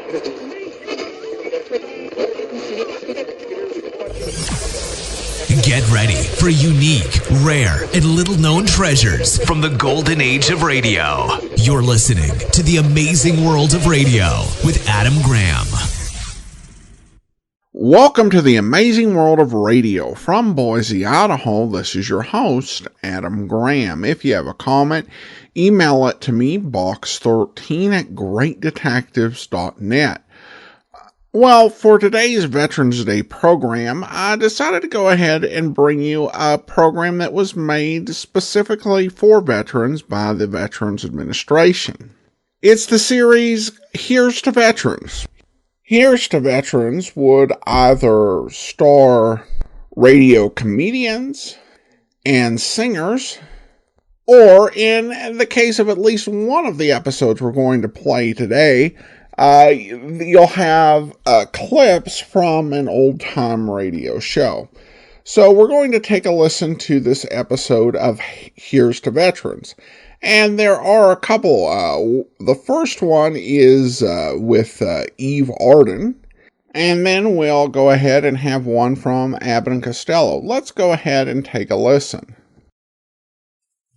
Get ready for unique, rare, and little-known treasures from the golden age of radio. You're listening to The Amazing World of Radio with Adam Graham. Welcome to The Amazing World of Radio. From Boise, Idaho, this is your host, Adam Graham. If you have a comment, email it to me, box13@greatdetectives.net. Well, for today's Veterans Day program, I decided to go ahead and bring you a program that was made specifically for veterans by the Veterans Administration. It's the series, Here's to Veterans. Here's to Veterans would either star radio comedians and singers, or in the case of at least one of the episodes we're going to play today, you'll have clips from an old-time radio show. So we're going to take a listen to this episode of Here's to Veterans. And there are a couple. The first one is with Eve Arden. And then we'll go ahead and have one from Abbott and Costello. Let's go ahead and take a listen.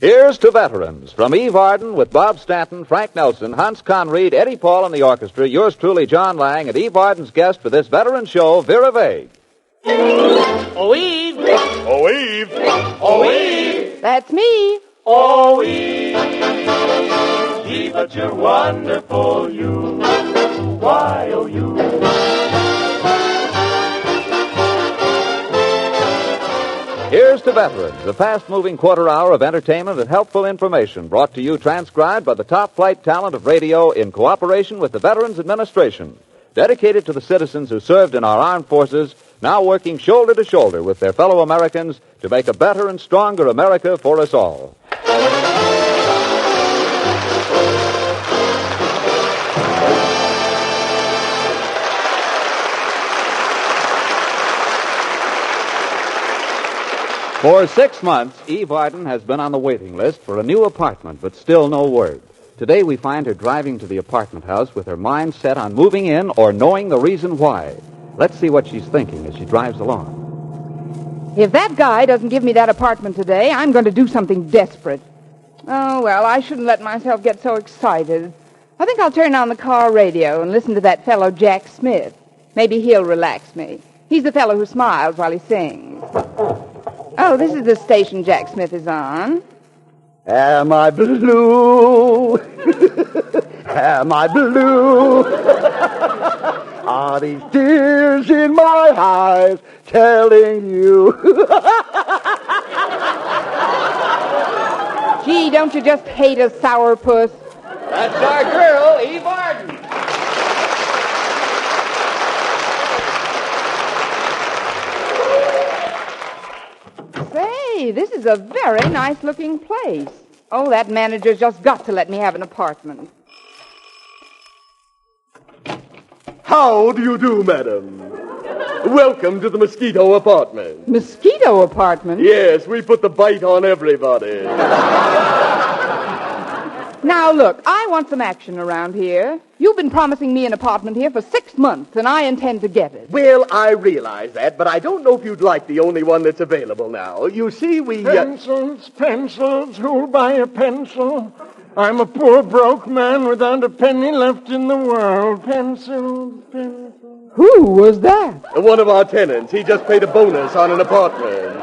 Here's to Veterans. From Eve Arden with Bob Stanton, Frank Nelson, Hans Conried, Eddie Paul and the orchestra, yours truly, John Lang, and Eve Arden's guest for this veteran show, Vera Vague. Oh, Eve! Oh, Eve! Oh, Eve! That's me. Oh, Eve! Eve, but you're wonderful, you. Why, oh, you. Here's to Veterans, a fast-moving quarter hour of entertainment and helpful information brought to you transcribed by the top-flight talent of radio in cooperation with the Veterans Administration, dedicated to the citizens who served in our armed forces, now working shoulder to shoulder with their fellow Americans to make a better and stronger America for us all. For 6 months, Eve Arden has been on the waiting list for a new apartment, but still no word. Today we find her driving to the apartment house with her mind set on moving in or knowing the reason why. Let's see what she's thinking as she drives along. If that guy doesn't give me that apartment today, I'm going to do something desperate. Oh, well, I shouldn't let myself get so excited. I think I'll turn on the car radio and listen to that fellow Jack Smith. Maybe he'll relax me. He's the fellow who smiles while he sings. Oh, this is the station Jack Smith is on. Am I blue? Am I blue? Are these tears in my eyes telling you? Gee, don't you just hate a sourpuss? That's our girl, Eve Arden. Say, this is a very nice-looking place. Oh, that manager's just got to let me have an apartment. How do you do, madam? Welcome to the Mosquito Apartment. Mosquito apartment? Yes, we put the bite on everybody. Now, look, I want some action around here. You've been promising me an apartment here for 6 months, and I intend to get it. Well, I realize that, but I don't know if you'd like the only one that's available now. You see, we... Pencils, who'll buy a pencil? I'm a poor, broke man without a penny left in the world. Pencils. Who was that? One of our tenants. He just paid a bonus on an apartment.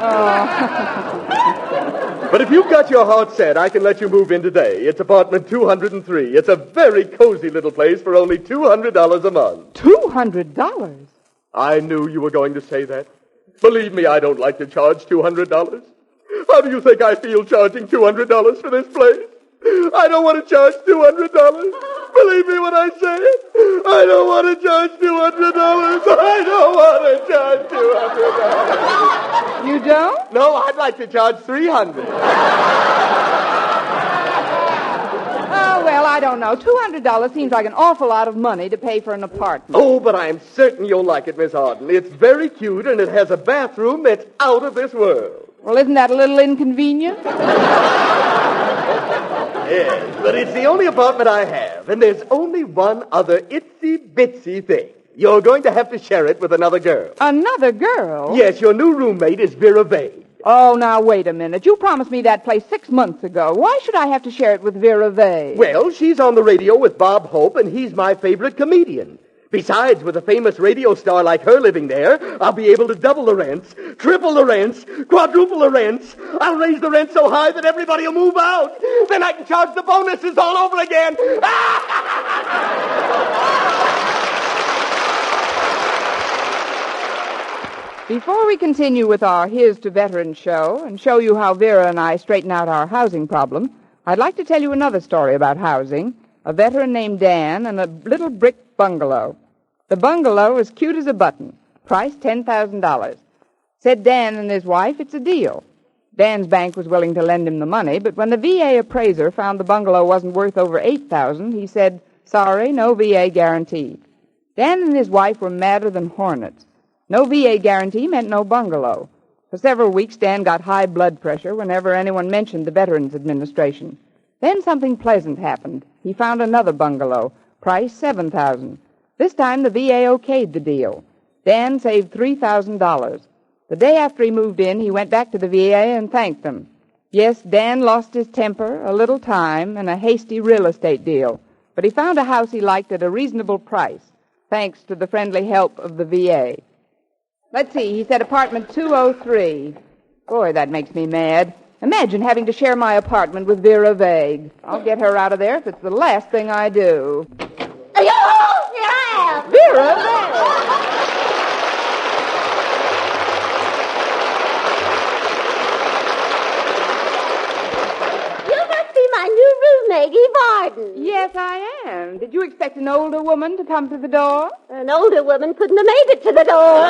But if you've got your heart set, I can let you move in today. It's apartment 203. It's a very cozy little place for only $200 a month. $200? I knew you were going to say that. Believe me, I don't like to charge $200. How do you think I feel charging $200 for this place? I don't want to charge $200. Believe me when I say it. I don't want to charge $200. I don't want to charge $200. You don't? No, I'd like to charge $300. Oh, well, I don't know. $200 seems like an awful lot of money to pay for an apartment. Oh, but I'm certain you'll like it, Miss Arden. It's very cute, and it has a bathroom that's out of this world. Well, isn't that a little inconvenient? Yes, but it's the only apartment I have. then there's only one other itsy-bitsy thing. You're going to have to share it with another girl. Another girl? Yes, your new roommate is Vera Vague. Oh, now, wait a minute. You promised me that place 6 months ago. Why should I have to share it with Vera Vague? Well, she's on the radio with Bob Hope, and he's my favorite comedian. Besides, with a famous radio star like her living there, I'll be able to double the rents, triple the rents, quadruple the rents. I'll raise the rent so high that everybody will move out. Then I can charge the bonuses all over again. Before we continue with our Here's to Veterans show and show you how Vera and I straighten out our housing problem, I'd like to tell you another story about housing, a veteran named Dan and a little brick bungalow. The bungalow was cute as a button, price $10,000. Said Dan and his wife, it's a deal. Dan's bank was willing to lend him the money, but when the VA appraiser found the bungalow wasn't worth over $8,000, he said, sorry, no VA guarantee. Dan and his wife were madder than hornets. No VA guarantee meant no bungalow. For several weeks, Dan got high blood pressure whenever anyone mentioned the Veterans Administration. Then something pleasant happened. He found another bungalow, price $7,000. This time the VA okayed the deal. Dan saved $3,000. The day after he moved in, he went back to the VA and thanked them. Yes, Dan lost his temper, a little time, and a hasty real estate deal. But he found a house he liked at a reasonable price, thanks to the friendly help of the VA. Let's see, he said apartment 203. Boy, that makes me mad. Imagine having to share my apartment with Vera Vague. I'll get her out of there if it's the last thing I do. Here I am. Vera Vague! You must be my new roommate, Eve Arden. Yes, I am. Did you expect an older woman to come to the door? An older woman couldn't have made it to the door.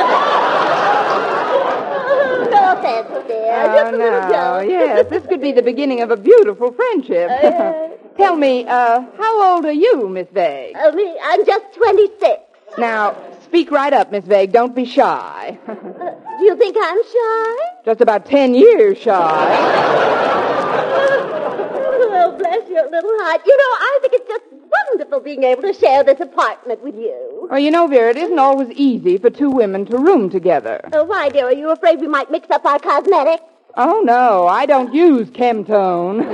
No offense, dear. Just a little joke. Yes, this could be the beginning of a beautiful friendship. Tell me, how old are you, Miss Vague? Me, I'm just 26. Now, speak right up, Miss Vague. Don't be shy. Do you think I'm shy? Just about 10 years shy. Oh, bless your little heart. You know, I think it's just wonderful being able to share this apartment with you. Well, you know, Vera, it isn't always easy for two women to room together. Oh, why, dear? Are you afraid we might mix up our cosmetics? Oh, no, I don't use Chemtone.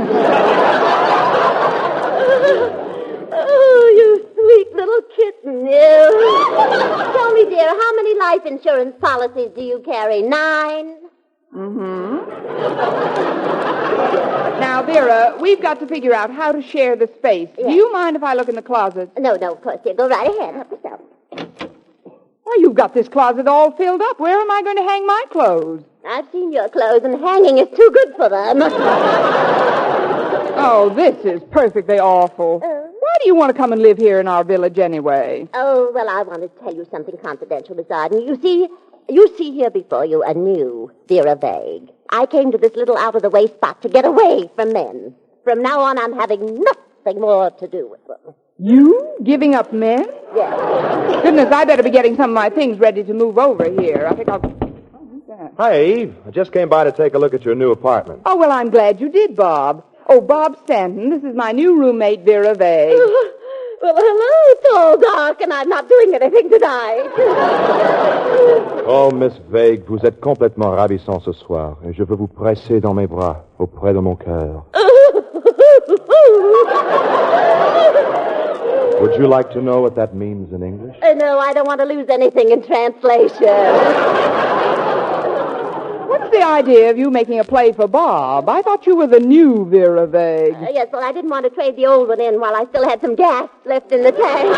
Oh, you sweet little kitten, you. Tell me, dear, how many life insurance policies do you carry? 9? Mm-hmm. Now, Vera, we've got to figure out how to share the space. Yes. Do you mind if I look in the closet? No, of course, dear. Go right ahead. Help yourself. Well, you've got this closet all filled up. Where am I going to hang my clothes? I've seen your clothes, and hanging is too good for them. Oh, this is perfectly awful. Why do you want to come and live here in our village anyway? Oh, well, I want to tell you something confidential, Miss Arden. You see here before you a new Vera Vague. I came to this little out-of-the-way spot to get away from men. From now on, I'm having nothing more to do with them. You? Giving up men? Yes. Goodness, I better be getting some of my things ready to move over here. I think I'll... Hi, Eve. I just came by to take a look at your new apartment. Oh, well, I'm glad you did, Bob. Oh, Bob Stanton, this is my new roommate, Vera Vague. Well, hello, tall, dark, and I'm not doing anything tonight. Oh, Miss Vague, vous êtes complètement ravissant ce soir, et je veux vous presser dans mes bras, auprès de mon cœur. Would you like to know what that means in English? No, I don't want to lose anything in translation. What's the idea of you making a play for Bob? I thought you were the new Vera Vague. Yes, well, I didn't want to trade the old one in while I still had some gas left in the tank.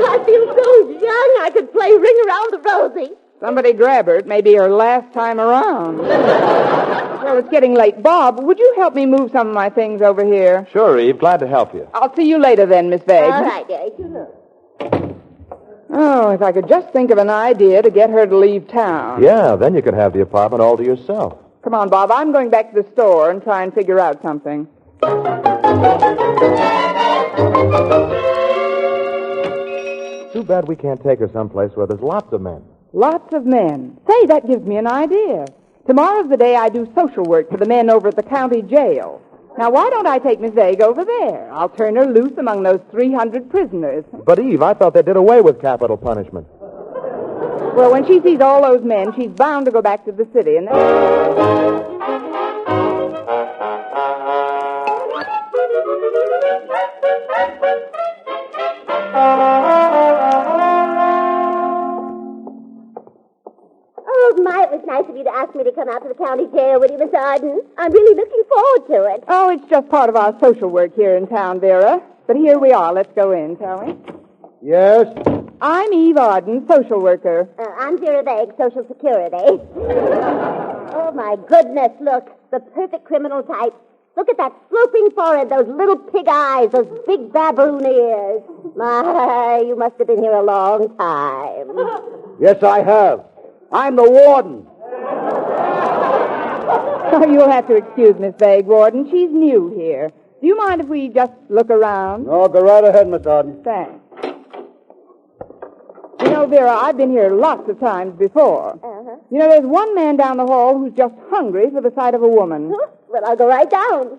I feel so young I could play Ring Around the Rosie. Somebody grab her. It may be her last time around. Well, it's getting late. Bob, would you help me move some of my things over here? Sure, Eve. Glad to help you. I'll see you later then, Miss Vague. All right, dear. Oh, if I could just think of an idea to get her to leave town. Yeah, then you could have the apartment all to yourself. Come on, Bob. I'm going back to the store and try and figure out something. Too bad we can't take her someplace where there's lots of men. Lots of men. Say, that gives me an idea. Tomorrow's the day I do social work for the men over at the county jail. Now, why don't I take Miss Vague over there? I'll turn her loose among those 300 prisoners. But, Eve, I thought they did away with capital punishment. Well, when she sees all those men, she's bound to go back to the city, and then... Oh, my, it was nice of you to ask me to come out to the county jail with you, Miss Arden. I'm really looking forward to it. Oh, it's just part of our social work here in town, Vera. But here we are. Let's go in, shall we? Yes? I'm Eve Arden, social worker. I'm Vera Vague, Social Security. Oh, my goodness, look. The perfect criminal type. Look at that sloping forehead, those little pig eyes, those big baboon ears. My, you must have been here a long time. Yes, I have. I'm the warden. Oh, you'll have to excuse Miss Vague, Warden. She's new here. Do you mind if we just look around? No, go right ahead, Miss Arden. Thanks. You know, Vera, I've been here lots of times before. Uh-huh. You know, there's one man down the hall who's just hungry for the sight of a woman. Well, I'll go right down.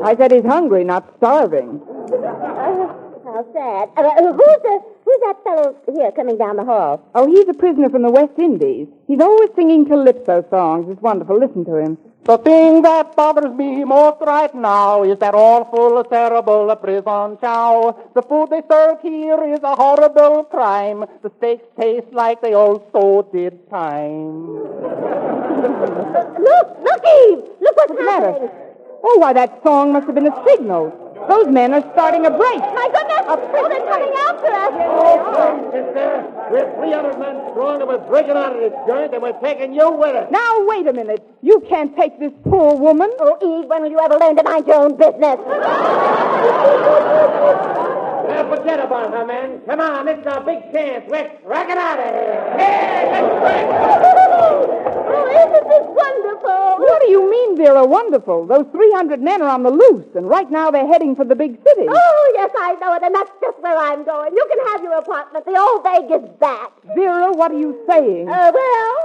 I said he's hungry, not starving. How sad. Who's that fellow here coming down the hall? Oh, he's a prisoner from the West Indies. He's always singing calypso songs. It's wonderful. Listen to him. The thing that bothers me most right now is that awful, terrible prison chow. The food they serve here is a horrible crime. The steaks taste like they also did time. Look, Eve! Look what's What's the matter? happening. Oh, why, that song must have been a signal. Those men are starting a break. My goodness! Oh, they're coming after us! Sister, we're 300 men strong and we're breaking out of this joint and we're taking you with us. Now, wait a minute. You can't take this poor woman. Oh, Eve, when will you ever learn to mind your own business? Now, forget about her, man. Come on, this is our big chance. We're cracking out of here. Yeah, let's break. Oh, isn't this wonderful? What do you mean, Vera? Wonderful. Those 300 men are on the loose, and right now they're heading for the big city. Oh, yes, I know it, and that's just where I'm going. You can have your apartment. The old Vegas back. Vera, what are you saying? Well,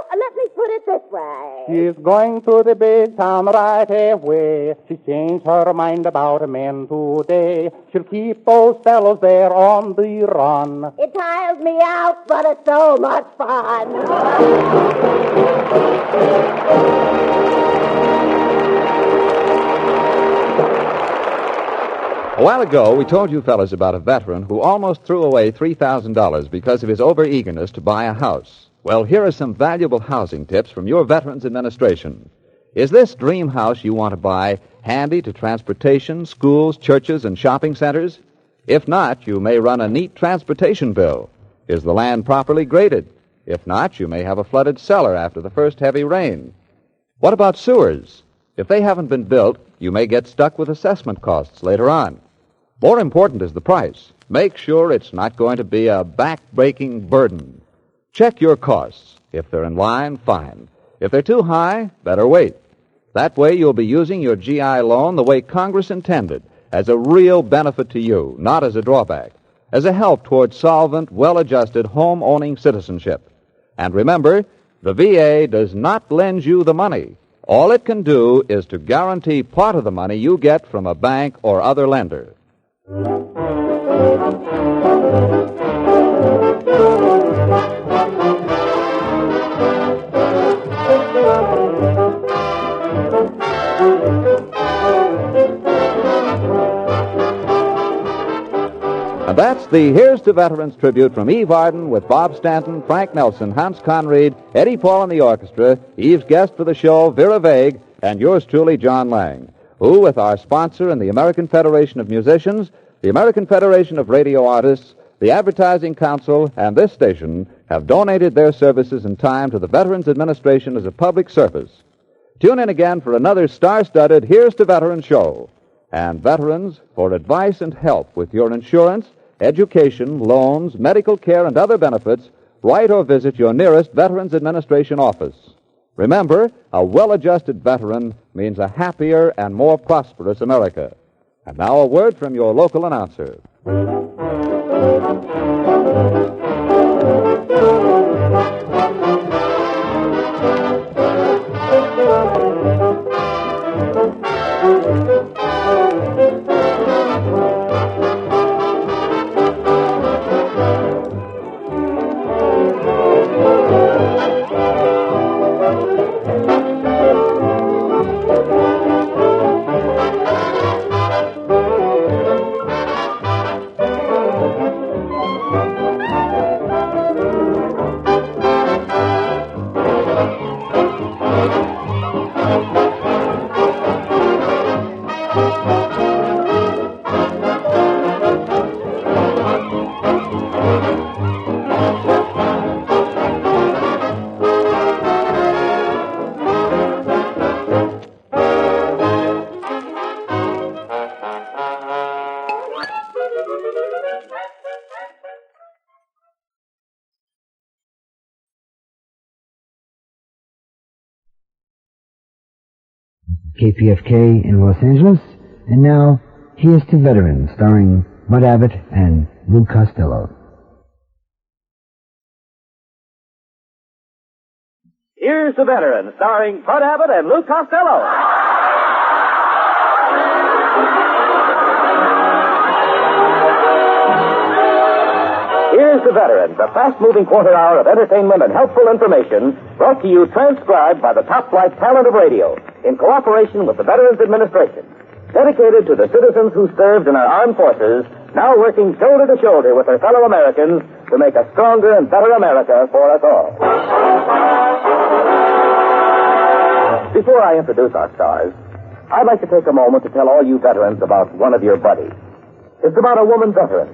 let me put it this way. She's going to the big town right away. She changed her mind about men today. She'll keep those fellows there on the run. It tires me out, but it's so much fun. A while ago, we told you fellas about a veteran who almost threw away $3,000 because of his overeagerness to buy a house. Well, here are some valuable housing tips from your Veterans Administration. Is this dream house you want to buy handy to transportation, schools, churches, and shopping centers? If not, you may run a neat transportation bill. Is the land properly graded? If not, you may have a flooded cellar after the first heavy rain. What about sewers? If they haven't been built, you may get stuck with assessment costs later on. More important is the price. Make sure it's not going to be a back-breaking burden. Check your costs. If they're in line, fine. If they're too high, better wait. That way you'll be using your GI loan the way Congress intended, as a real benefit to you, not as a drawback, as a help toward solvent, well-adjusted home-owning citizenship. And remember, the VA does not lend you the money. All it can do is to guarantee part of the money you get from a bank or other lender. And that's the Here's to Veterans tribute from Eve Arden with Bob Stanton, Frank Nelson, Hans Conried, Eddie Paul and the orchestra, Eve's guest for the show, Vera Vague, and yours truly, John Lang, who, with our sponsor and the American Federation of Musicians, the American Federation of Radio Artists, the Advertising Council, and this station, have donated their services and time to the Veterans Administration as a public service. Tune in again for another star-studded Here's to Veterans show. And veterans, for advice and help with your insurance, education, loans, medical care, and other benefits, write or visit your nearest Veterans Administration office. Remember, a well-adjusted veteran means a happier and more prosperous America. And now a word from your local announcer. KPFK in Los Angeles. And now, here's to Veterans, starring Bud Abbott and Lou Costello. Here's the Veteran, starring Bud Abbott and Lou Costello. Here's the Veteran, the fast-moving quarter hour of entertainment and helpful information brought to you transcribed by the top-flight talent of radio in cooperation with the Veterans Administration, dedicated to the citizens who served in our armed forces, now working shoulder to shoulder with their fellow Americans to make a stronger and better America for us all. Before I introduce our stars, I'd like to take a moment to tell all you veterans about one of your buddies. It's about a woman veteran,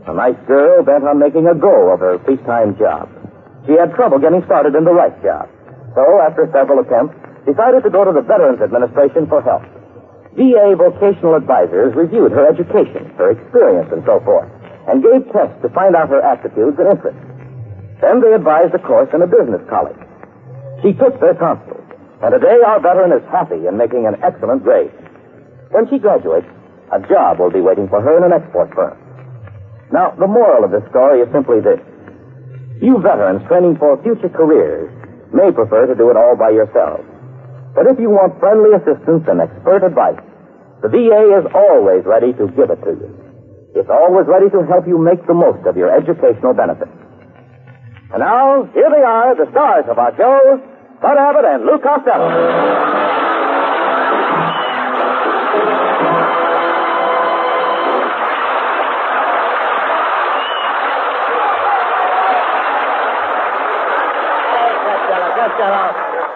a nice girl bent on making a go of her peacetime job. She had trouble getting started in the right job, so after several attempts, decided to go to the Veterans Administration for help. VA vocational advisors reviewed her education, her experience, and so forth, and gave tests to find out her aptitudes and interests. Then they advised a course in a business college. She took their counsel, and today our veteran is happy and making an excellent grade. When she graduates, a job will be waiting for her in an export firm. Now, the moral of this story is simply this. You veterans training for future careers may prefer to do it all by yourselves. But if you want friendly assistance and expert advice, the VA is always ready to give it to you. It's always ready to help you make the most of your educational benefits. And now, here they are, the stars of our show, Bud Abbott and Lou Costello.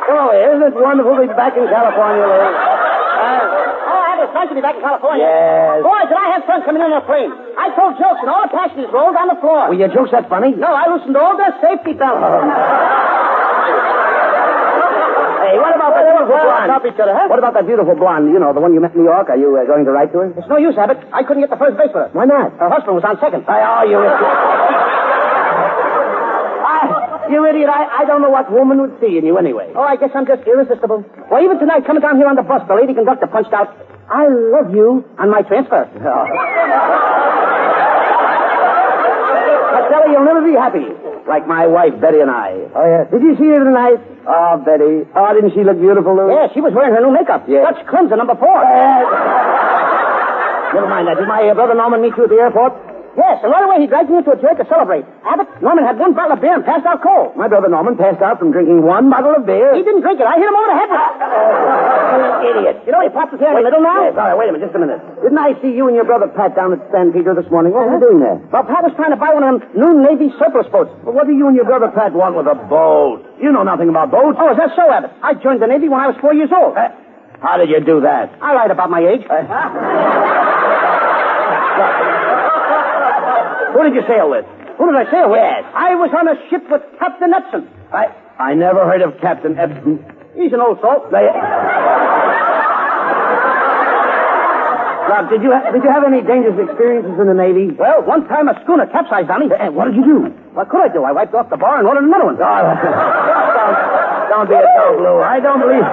Oh, isn't it wonderful to be back in California, Lou? It's nice to be back in California. Yes. Boy, did I have fun coming in on a plane. I told jokes and all the passengers rolled on the floor. Were your jokes that funny? No, I loosened all their safety belts. Hey, what about that beautiful blonde? Stop each other, huh? What about that beautiful blonde? You know, the one you met in New York. Are you going to write to her? It's no use, Abbott. I couldn't get the first base with her. Why not? Her husband was on second. You idiot. I don't know what woman would see in you anyway. Oh, I guess I'm just irresistible. Well, even tonight, coming down here on the bus, the lady conductor punched out, "I love you," on my transfer. Costello, you'll never be happy. Like my wife, Betty, and I. Oh, yes. Did you see her tonight? Oh, Betty. Oh, didn't she look beautiful, Lou? Yeah, she was wearing her new makeup. Yeah. Dutch cleanser number 4. Never mind that. Did my brother Norman meet you at the airport? Yes, and right away he dragged me into a joint to celebrate. Abbott, Norman had 1 bottle of beer and passed out cold. My brother Norman passed out from drinking 1 bottle of beer. He didn't drink it. I hit him over the head with it. Idiot. You know he popped his hair in the middle now? Yes, all right, wait a minute, just a minute. Didn't I see you and your brother Pat down at San Pedro this morning? What were you doing there? Well, Pat was trying to buy one of them new Navy surplus boats. Well, what do you and your brother Pat want with a boat? You know nothing about boats. Oh, is that so, Abbott? I joined the Navy when I was 4 years old. How did you do that? I lied about my age. Who did you sail with? Who did I sail with? Yes. I was on a ship with Captain Epson. I never heard of Captain Epson. He's an old salt. Now, did you have any dangerous experiences in the Navy? Well, one time a schooner capsized on me. What did you do? What could I do? I wiped off the bar and ordered another one. Don't be a dog, Lou. I don't believe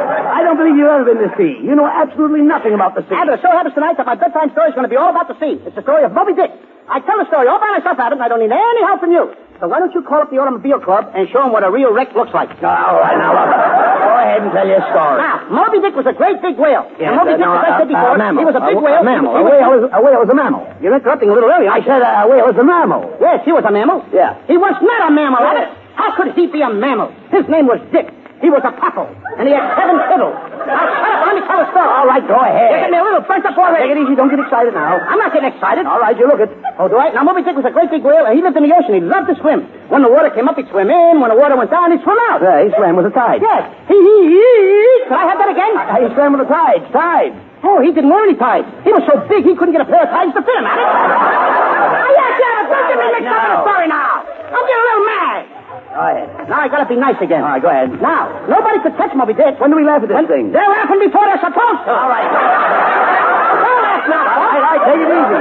you've ever been to sea. You know absolutely nothing about the sea. And it so happens tonight that my bedtime story is going to be all about the sea. It's the story of Moby Dick. I tell the story all by myself, Abbott, and I don't need any help from you. So why don't you call up the Automobile Club and show them what a real wreck looks like? All right, now, go ahead and tell your story. Now, Moby Dick was a great big whale. Yes, and Moby Dick, as I said before, he was a big whale. A mammal. A whale is a mammal. You're interrupting a little early. I said a whale is a mammal. Yes, he was a mammal. Yeah. He was not a mammal, Abbott. How could he be a mammal? His name was Dick. He was a popple, and he had 7 fiddles. Now, shut up and let me tell a story. All right, go ahead. You're getting me a little burnt up already. Take it easy. Don't get excited now. I'm not getting excited. All right, you look it. Oh, do I? Now, Moby Dick was a great big whale, and he lived in the ocean. He loved to swim. When the water came up, he'd swim in. When the water went down, he'd swim out. He swam with the tide. Yes. Could I have that again? He swam with the tide. Tide. Oh, he didn't wear any tides. He was so big, he couldn't get a pair of tides to fit him, Abbott. Yes, don't get me mixed up in the story now. I'm getting a little mad. Go ahead. Now I gotta be nice again. All right, go ahead. Now, nobody could touch Moby Dick. When do we laugh at this thing? They're laughing before they're supposed to. All right. Don't laugh now. All right, take it easy.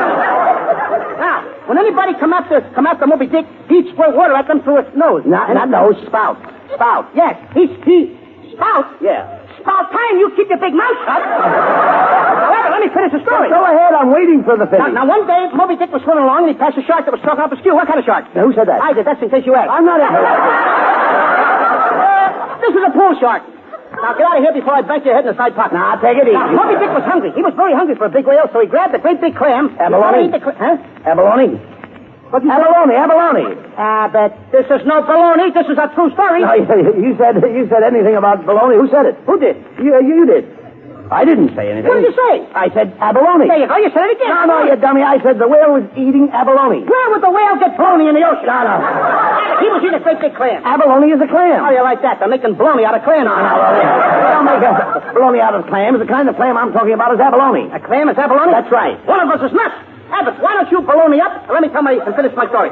Now, when anybody come after Moby Dick, he'd squirt water at them through his nose. Not nose, spout. Spout. Yes, he spout. Yeah. It's about time you keep your big mouth shut. However, let me finish the story. Go ahead, I'm waiting for the finish. Now, one day, Moby Dick was swimming along and he passed a shark that was talking up a skew. What kind of shark? Now, who said that? I did. That's in case you asked. I'm not This is a pool shark. Now, get out of here before I bang your head in the side pocket. Now, take it easy. Now, Moby Dick was hungry. He was very hungry for a big whale, so he grabbed a great big clam. Abalone? Abalone? Abalone. But this is no baloney. This is a true story. No, you said anything about baloney. Who said it? Who did? You did. I didn't say anything. What did you say? I said abalone. There you go. You said it again. No, you dummy. I said the whale was eating abalone. Where would the whale get baloney in the ocean? No. He was eating a great big clam. Abalone is a clam. How do you like that? They're making baloney out of clams. No. Don't make a baloney out of clams. The kind of clam I'm talking about is abalone. A clam is abalone? That's right. One of us is nuts. Abbott, why don't you baloney up and let me tell my and finish my story?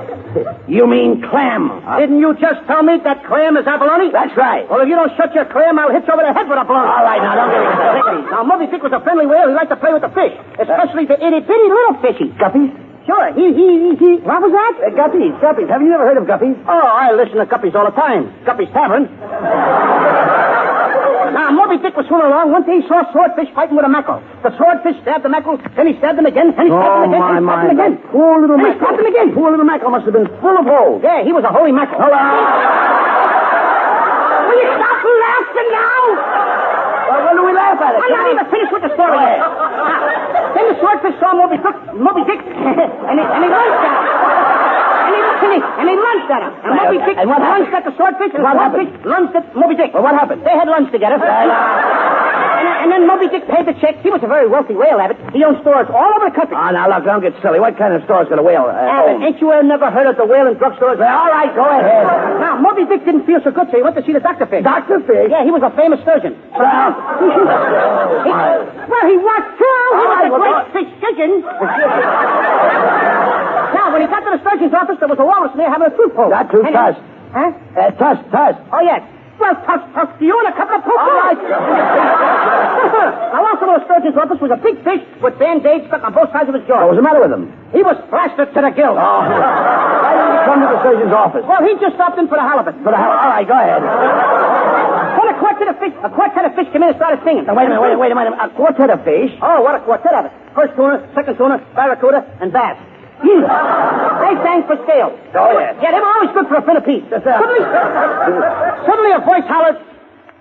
You mean clam? Didn't you just tell me that clam is abalone? That's right. Well, if you don't shut your clam, I'll hit you over the head with a baloney. All right, now don't get excited. Now, Moby Dick was a friendly whale. He liked to play with the fish, especially the itty-bitty little fishy. Guppies? Sure. He. What was that? Guppies. Have you never heard of guppies? Oh, I listen to guppies all the time. Guppy's Tavern. Now, Moby Dick was swimming along. One day he saw a swordfish fighting with a mackerel. The swordfish stabbed the mackerel, then he stabbed him again, then he stabbed him again, then he stabbed him again. Poor little mackerel. He stabbed him again. Poor little mackerel must have been full of holes. Yeah, he was a holy mackerel. Hello. Will you stop laughing now? Well, when do we laugh at it? I'm not even finished with the story yet. Then the swordfish saw Moby Dick, and he lunged at him. And he lunged at him. And Moby Dick lunged at the swordfish, and the swordfish lunged at Moby Dick. Well, what happened? They had lunch together. And then Moby Dick paid the check. He was a very wealthy whale, Abbott. He owned stores all over the country. Now, look, don't get silly. What kind of store's got a whale? Abbott, ain't you never heard of the whale and drugstores? Well, all right, go ahead. Now, Moby Dick didn't feel so good, so he went to see the Dr. Fish. Dr. Fish? Yeah, he was a famous surgeon. He was too. He was a great physician. Now, when he got to the surgeon's office, there was a walrus there having a tooth pulled. Not tooth tuss. Huh? Tuss. Oh, yes. Well, tuss to you and a couple of pools. All right. Now, also in the surgeon's office was a big fish with band-aids stuck on both sides of his jaw. What was the matter with him? He was plastered to the gills. Oh. Why didn't he come to the surgeon's office? Well, he just stopped in for the halibut. All right, go ahead. Then a quartet of fish came in and started singing. Now, wait a minute. A quartet of fish? Oh, what a quartet of it. First tuna, second tuna, barracuda, and bass. They sang for scale. Oh, yes. Yeah, they were always good for a fin apiece. Suddenly a voice hollered,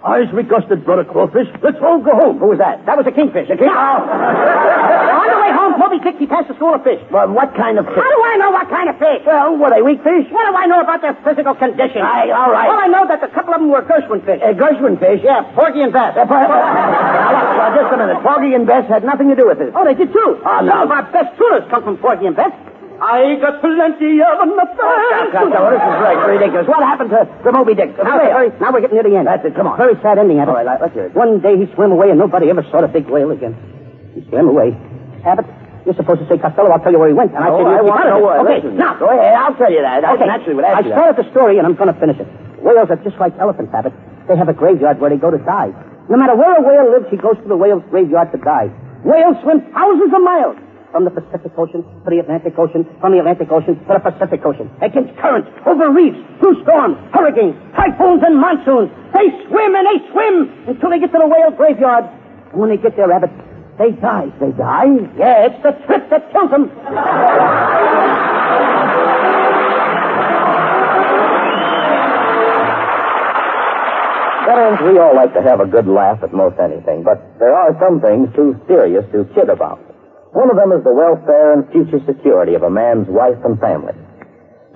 Eyes regusted, brother crawfish. Let's all go home. Who was that? That was a kingfish. On the way home, Moby Dick, he passed a school of fish. Well, what kind of fish? How do I know what kind of fish? Well, were they weak fish? What do I know about their physical condition? All right. All I know that a couple of them were Gershwin fish. Gershwin fish? Yeah, Porgy and Bess. Now, just a minute. Porgy and Bess had nothing to do with it. Oh, they did too. Oh, no. Some of our best tuners come from Porgy and Bess. I got plenty of them. This is ridiculous. What happened to Moby Dick? Now we're getting near the end. That's it. Come on. Very sad ending, Abbott. All right, let's hear it. One day he swam away and nobody ever saw the big whale again. He swam away. Abbott, you're supposed to say Costello. I'll tell you where he went. And I want to know where. Okay, listen. now. Go ahead. I'll tell you that. Okay. Naturally would ask you I started the story and I'm going to finish it. Whales are just like elephants, Abbott. They have a graveyard where they go to die. No matter where a whale lives, he goes to the whale's graveyard to die. Whales swim thousands of miles. From the Pacific Ocean to the Atlantic Ocean, from the Atlantic Ocean to the Pacific Ocean. Against currents, over reefs, through storms, hurricanes, typhoons, and monsoons. They swim and they swim until they get to the whale graveyard. And when they get there, Abbott, they die. They die? Yeah, it's the trip that kills them. Veterans, we all like to have a good laugh at most anything, but there are some things too serious to kid about. One of them is the welfare and future security of a man's wife and family.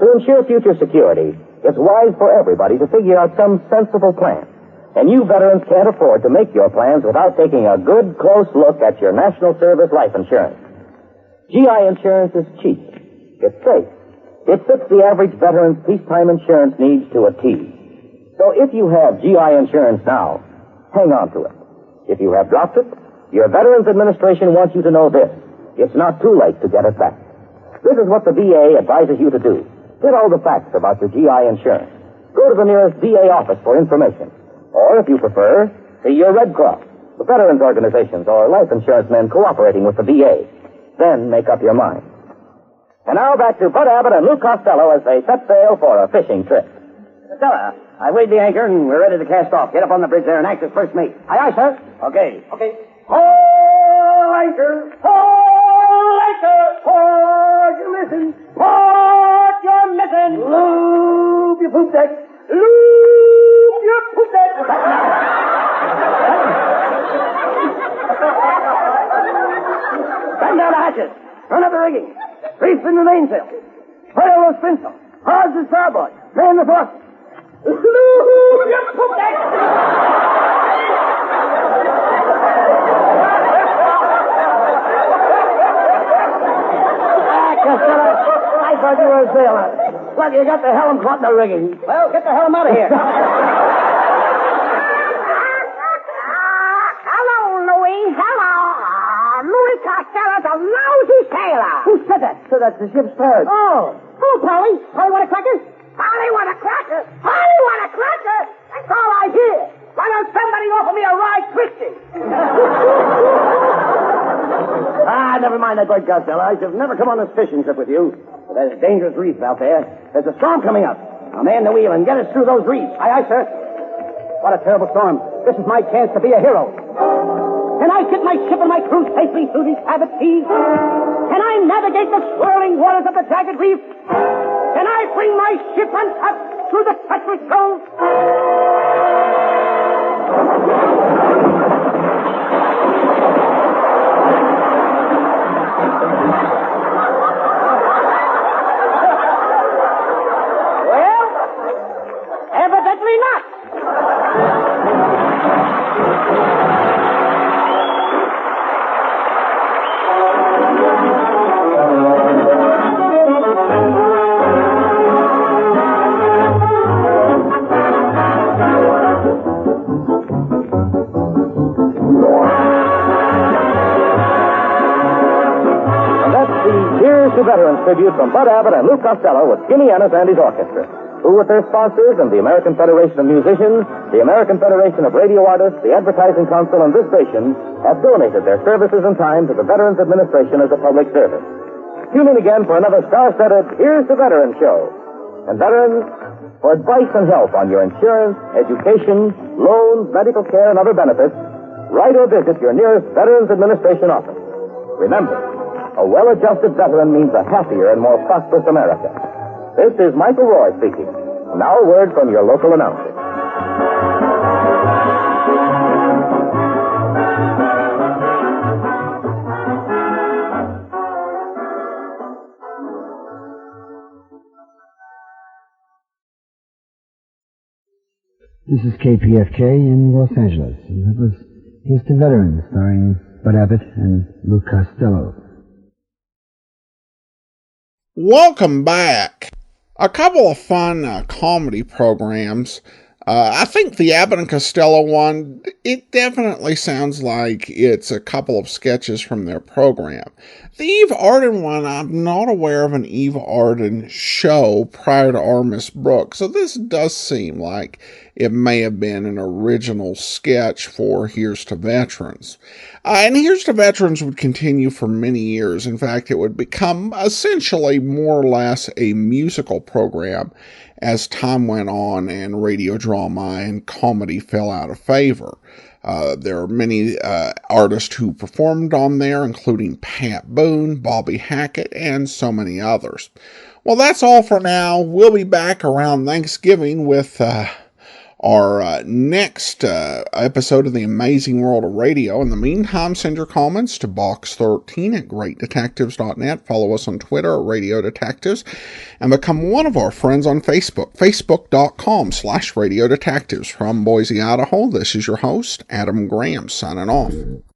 To ensure future security, it's wise for everybody to figure out some sensible plan. And you veterans can't afford to make your plans without taking a good, close look at your National Service Life Insurance. GI insurance is cheap. It's safe. It fits the average veteran's peacetime insurance needs to a T. So if you have GI insurance now, hang on to it. If you have dropped it, your Veterans Administration wants you to know this. It's not too late to get it back. This is what the VA advises you to do. Get all the facts about your GI insurance. Go to the nearest VA office for information. Or, if you prefer, see your Red Cross, the veterans organizations, or life insurance men cooperating with the VA. Then make up your mind. And now back to Bud Abbott and Lou Costello as they set sail for a fishing trip. Costello, I weighed the anchor, and we're ready to cast off. Get up on the bridge there and act as first mate. Aye, aye, sir. Okay. Haul anchor! Haul anchor! Port your missing! Port your missing! Loop your poop deck! Loop your poop deck! Batten down the hatches. Run up the rigging. Reef in the mainsail. Furl those spinsail. Hard the starboard. Man the thrust. Loop your poop deck! Costello, I thought you were a sailor. Look, you got the helm caught in the rigging. Well, get the helm out of here. Hello, Louis. Hello. Louis Costello's a lousy sailor. Who said that? So that's the ship's steward. Oh, Polly? Polly want a cracker? Polly want a cracker? Polly want a cracker? That's all I hear. Why don't somebody offer me a ride twisting? Never mind that bird, Costello. I should have never come on this fishing trip with you. But there's dangerous reefs out there. There's a storm coming up. Now man the wheel and get us through those reefs. Aye, aye, sir. What a terrible storm. This is my chance to be a hero. Can I get my ship and my crew safely through these Abbott seas? Can I navigate the swirling waters of the jagged reef? Can I bring my ship untouched through the treacherous cove? Well, evidently not. Veterans tribute from Bud Abbott and Lou Costello with Jimmy Ennis and his orchestra, who with their sponsors and the American Federation of Musicians, the American Federation of Radio Artists, the Advertising Council, and this station have donated their services and time to the Veterans Administration as a public service. Tune in again for another star-studded Here's the Veterans show. And veterans, for advice and help on your insurance, education, loans, medical care, and other benefits, write or visit your nearest Veterans Administration office. Remember, a well-adjusted veteran means a happier and more prosperous America. This is Michael Roy speaking. Now a word from your local announcer. This is KPFK in Los Angeles, and that was Here's to Veterans, starring Bud Abbott and Lou Costello. Welcome back. A couple of fun comedy programs. I think the Abbott and Costello one, it definitely sounds like it's a couple of sketches from their program. The Eve Arden one, I'm not aware of an Eve Arden show prior to our Miss Brooks, so this does seem like it may have been an original sketch for Here's to Veterans. And Here's to Veterans would continue for many years. In fact, it would become essentially more or less a musical program as time went on and radio drama and comedy fell out of favor. There are many artists who performed on there, including Pat Boone, Bobby Hackett, and so many others. Well, that's all for now. We'll be back around Thanksgiving with our next episode of The Amazing World of Radio. In the meantime, send your comments to box13@greatdetectives.net. Follow us on Twitter at Radio Detectives, and become one of our friends on Facebook, facebook.com/Radio Detectives. From Boise, Idaho, this is your host, Adam Graham, signing off.